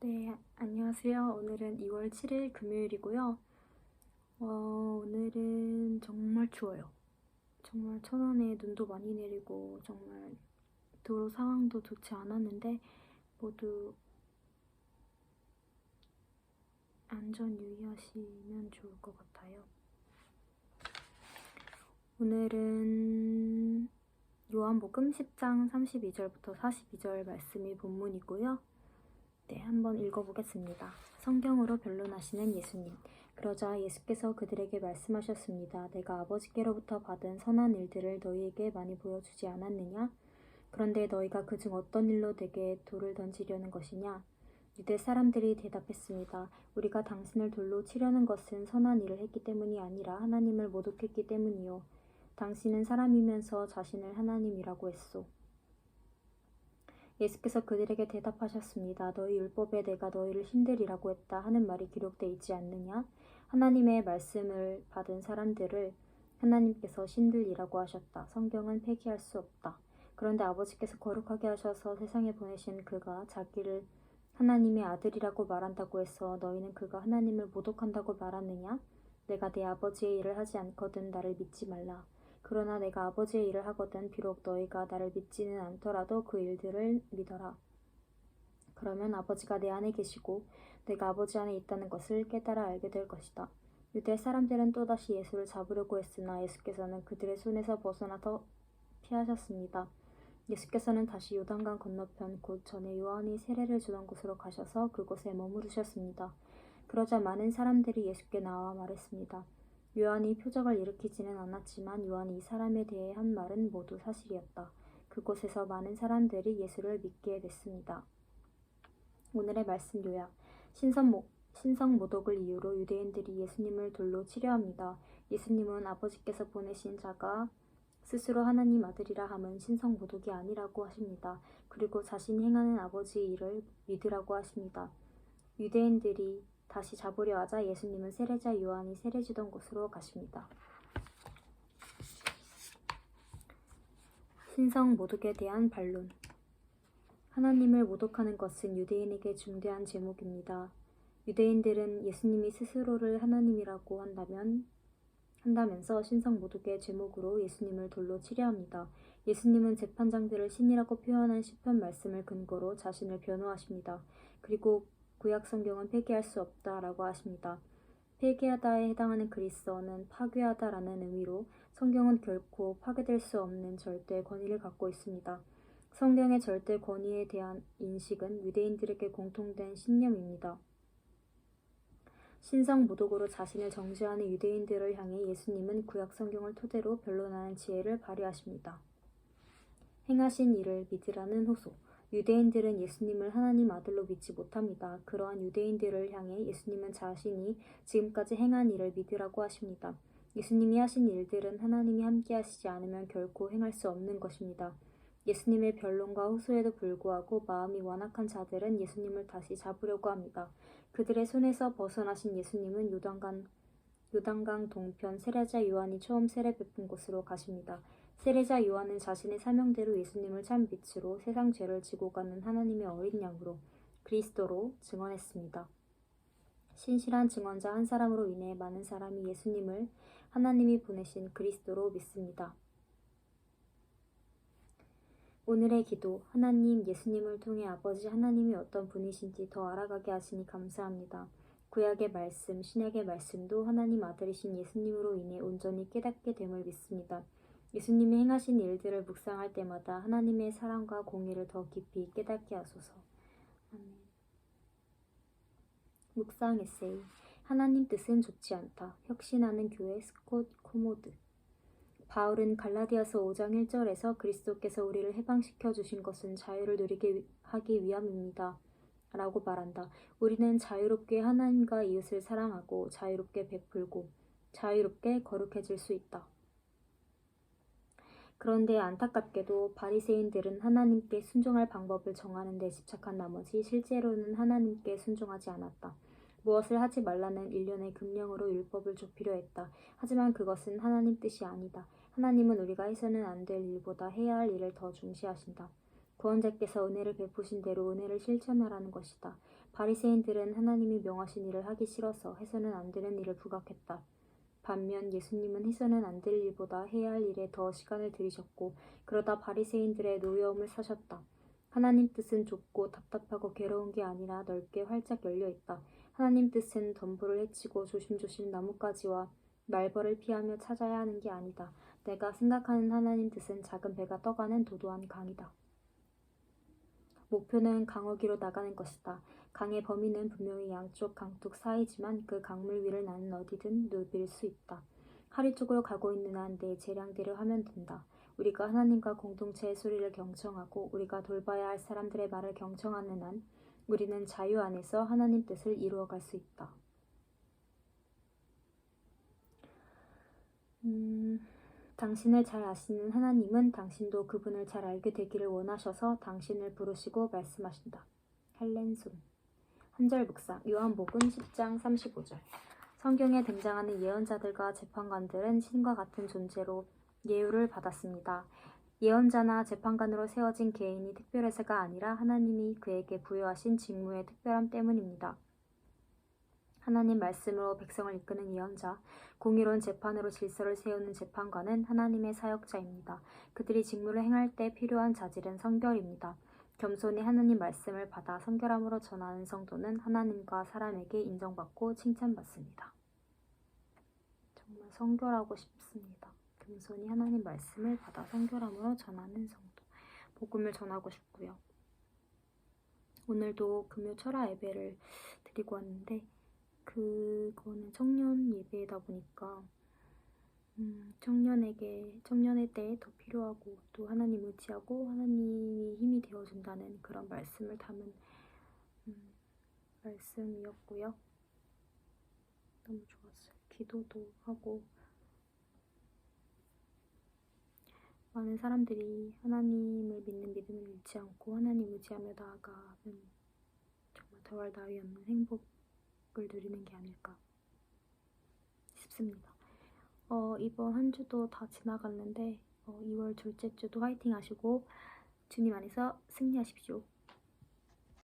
네, 안녕하세요. 오늘은 2월 7일 금요일이고요. 오늘은 정말 추워요. 정말 천안에 눈도 많이 내리고 정말 도로 상황도 좋지 않았는데 모두 안전 유의하시면 좋을 것 같아요. 오늘은 요한복음 10장 32절부터 42절 말씀이 본문이고요. 네, 한번 읽어보겠습니다. 성경으로 변론하시는 예수님. 그러자 예수께서 그들에게 말씀하셨습니다. 내가 아버지께로부터 받은 선한 일들을 너희에게 많이 보여주지 않았느냐? 그런데 너희가 그중 어떤 일로 내게 돌을 던지려는 것이냐? 유대 사람들이 대답했습니다. 우리가 당신을 돌로 치려는 것은 선한 일을 했기 때문이 아니라 하나님을 모독했기 때문이요. 당신은 사람이면서 자신을 하나님이라고 했소. 예수께서 그들에게 대답하셨습니다. 너희 율법에 내가 너희를 신들이라고 했다 하는 말이 기록되어 있지 않느냐? 하나님의 말씀을 받은 사람들을 하나님께서 신들이라고 하셨다. 성경은 폐기할 수 없다. 그런데 아버지께서 거룩하게 하셔서 세상에 보내신 그가 자기를 하나님의 아들이라고 말한다고 해서 너희는 그가 하나님을 모독한다고 말하느냐? 내가 내 아버지의 일을 하지 않거든 나를 믿지 말라. 그러나 내가 아버지의 일을 하거든 비록 너희가 나를 믿지는 않더라도 그 일들을 믿어라. 그러면 아버지가 내 안에 계시고 내가 아버지 안에 있다는 것을 깨달아 알게 될 것이다. 유대 사람들은 또다시 예수를 잡으려고 했으나 예수께서는 그들의 손에서 벗어나서 피하셨습니다. 예수께서는 다시 요단강 건너편 곧 전에 요한이 세례를 주던 곳으로 가셔서 그곳에 머무르셨습니다. 그러자 많은 사람들이 예수께 나와 말했습니다. 요한이 표적을 일으키지는 않았지만 요한이 이 사람에 대해 한 말은 모두 사실이었다. 그곳에서 많은 사람들이 예수를 믿게 됐습니다. 오늘의 말씀 요약. 신성 모독을 이유로 유대인들이 예수님을 돌로 치려 합니다. 예수님은 아버지께서 보내신 자가 스스로 하나님 아들이라 함은 신성 모독이 아니라고 하십니다. 그리고 자신이 행하는 아버지의 일을 믿으라고 하십니다. 유대인들이 다시 잡으려 하자 예수님은 세례자 요한이 세례 주던 곳으로 가십니다. 신성 모독에 대한 반론. 하나님을 모독하는 것은 유대인에게 중대한 제목입니다. 유대인들은 예수님이 스스로를 하나님이라고 한다면서 신성 모독의 제목으로 예수님을 돌로 치려 합니다. 예수님은 재판장들을 신이라고 표현한 시편 말씀을 근거로 자신을 변호하십니다. 그리고 구약 성경은 폐기할 수 없다라고 하십니다. 폐기하다에 해당하는 그리스어는 파괴하다라는 의미로 성경은 결코 파괴될 수 없는 절대 권위를 갖고 있습니다. 성경의 절대 권위에 대한 인식은 유대인들에게 공통된 신념입니다. 신성 모독으로 자신을 정죄하는 유대인들을 향해 예수님은 구약 성경을 토대로 변론하는 지혜를 발휘하십니다. 행하신 일을 믿으라는 호소. 유대인들은 예수님을 하나님 아들로 믿지 못합니다. 그러한 유대인들을 향해 예수님은 자신이 지금까지 행한 일을 믿으라고 하십니다. 예수님이 하신 일들은 하나님이 함께 하시지 않으면 결코 행할 수 없는 것입니다. 예수님의 변론과 호소에도 불구하고 마음이 완악한 자들은 예수님을 다시 잡으려고 합니다. 그들의 손에서 벗어나신 예수님은 요단강 동편 세례자 요한이 처음 세례 베푼 곳으로 가십니다. 세례자 요한은 자신의 사명대로 예수님을 참 빛으로 세상 죄를 지고 가는 하나님의 어린 양으로 그리스도로 증언했습니다. 신실한 증언자 한 사람으로 인해 많은 사람이 예수님을 하나님이 보내신 그리스도로 믿습니다. 오늘의 기도. 하나님, 예수님을 통해 아버지 하나님이 어떤 분이신지 더 알아가게 하시니 감사합니다. 구약의 말씀, 신약의 말씀도 하나님 아들이신 예수님으로 인해 온전히 깨닫게 됨을 믿습니다. 예수님이 행하신 일들을 묵상할 때마다 하나님의 사랑과 공의를 더 깊이 깨닫게 하소서. 아멘. 묵상 에세이. 하나님 뜻은 좋지 않다. 혁신하는 교회 스콧 코모드. 바울은 갈라디아서 5장 1절에서 그리스도께서 우리를 해방시켜 주신 것은 자유를 누리게 하기 위함입니다. 라고 말한다. 우리는 자유롭게 하나님과 이웃을 사랑하고 자유롭게 베풀고 자유롭게 거룩해질 수 있다. 그런데 안타깝게도 바리새인들은 하나님께 순종할 방법을 정하는 데 집착한 나머지 실제로는 하나님께 순종하지 않았다. 무엇을 하지 말라는 일련의 금령으로 율법을 좁히려 했다. 하지만 그것은 하나님 뜻이 아니다. 하나님은 우리가 해서는 안 될 일보다 해야 할 일을 더 중시하신다. 구원자께서 은혜를 베푸신 대로 은혜를 실천하라는 것이다. 바리새인들은 하나님이 명하신 일을 하기 싫어서 해서는 안 되는 일을 부각했다. 반면 예수님은 해서는 안 될 일보다 해야 할 일에 더 시간을 들이셨고 그러다 바리새인들의 노여움을 사셨다. 하나님 뜻은 좁고 답답하고 괴로운 게 아니라 넓게 활짝 열려 있다. 하나님 뜻은 덤불을 헤치고 조심조심 나뭇가지와 말벌을 피하며 찾아야 하는 게 아니다. 내가 생각하는 하나님 뜻은 작은 배가 떠가는 도도한 강이다. 목표는 강어기로 나가는 것이다. 강의 범위는 분명히 양쪽 강둑 사이지만 그 강물 위를 나는 어디든 누빌 수 있다. 하리 쪽으로 가고 있는 한 내 재량대로 하면 된다. 우리가 하나님과 공동체의 소리를 경청하고 우리가 돌봐야 할 사람들의 말을 경청하는 한 우리는 자유 안에서 하나님 뜻을 이루어갈 수 있다. 당신을 잘 아시는 하나님은 당신도 그분을 잘 알게 되기를 원하셔서 당신을 부르시고 말씀하신다. 헬렌 손. 한절 묵상. 요한복음 10장 35절. 성경에 등장하는 예언자들과 재판관들은 신과 같은 존재로 예우를 받았습니다. 예언자나 재판관으로 세워진 개인이 특별해서가 아니라 하나님이 그에게 부여하신 직무의 특별함 때문입니다. 하나님 말씀으로 백성을 이끄는 예언자, 공의로운 재판으로 질서를 세우는 재판관은 하나님의 사역자입니다. 그들이 직무를 행할 때 필요한 자질은 성결입니다. 겸손히 하나님 말씀을 받아 성결함으로 전하는 성도는 하나님과 사람에게 인정받고 칭찬받습니다. 정말 성결하고 싶습니다. 겸손히 하나님 말씀을 받아 성결함으로 전하는 성도. 복음을 전하고 싶고요. 오늘도 금요 철야 예배를 드리고 왔는데 그거는 청년 예배다 보니까 청년의 때에 더 필요하고 또 하나님 의지하고 하나님이 힘이 되어준다는 그런 말씀을 담은 말씀이었고요. 너무 좋았어요. 기도도 하고 많은 사람들이 하나님을 믿는 믿음을 잃지 않고 하나님 의지하며 나아가면 정말 더할 나위 없는 행복을 누리는 게 아닐까 싶습니다. 이번 한 주도 다 지나갔는데 2월 둘째 주도 화이팅 하시고 주님 안에서 승리하십시오.